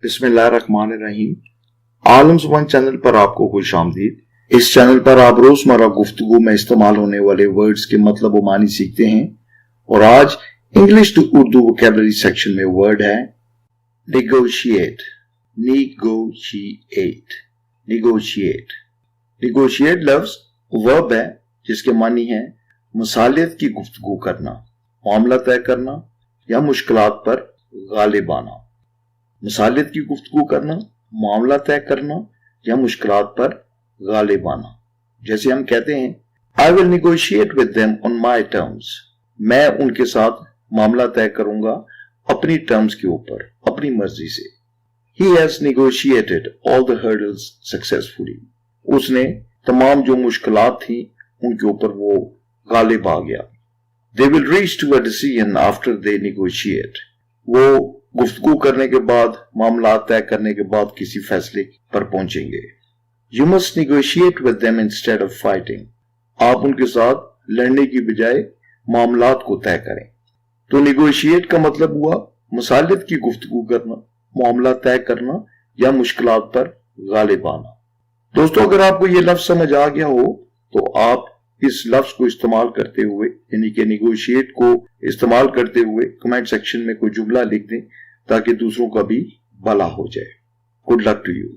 बिस्मिल्लाहिर्रहमानिर्रहीम। आलम ज़ुबान चैनल पर आपको खुश आमदीद। इस चैनल पर आप रोजमर्रा गुफ्तगू में इस्तेमाल होने वाले वर्ड्स के मतलब व मानी सीखते हैं और आज English to Urdu vocabulary section में वर्ड है नेगोशिएट। नेगोशिएट नेगोशिएट नेगोशिएट लफ्ज वर्ब है जिसके मानी है मसालियत की गुफ्तगू करना, मामला तय करना या मुश्किलात पर गालिब आना। मसालियत की गुफ्तगू करना, मामला तय करना या मुश्किलात पर गालिब आना। जैसे हम कहते हैं I will negotiate with them on my terms. मैं उनके साथ मामला तय करूंगा अपनी टर्म्स के ऊपर, अपनी मर्जी से। He has negotiated all the hurdles successfully. उसने तमाम जो मुश्किलात थी उनके ऊपर वो गालिब आ गया। They will reach to a decision after they negotiate. वो गुफ्तगू करने के बाद, मामला तय करने के बाद किसी फैसले पर पहुंचेंगे। You must negotiate with them instead of fighting. आप उनके साथ लड़ने की बजाय मामलात को तय करें। तो निगोशिएट का मतलब हुआ मसालियत की गुफ्तगू करना, मामला तय करना या मुश्किलात पर गालिब आना। दोस्तों, अगर आपको ये लफ्ज समझ आ गया हो तो आप इस लफ्ज को इस्तेमाल करते हुए, यानी कि निगोशिएट को इस्तेमाल करते हुए कमेंट सेक्शन में कोई जुमला लिख दें ताकि दूसरों का भी भला हो जाए। Good luck to you.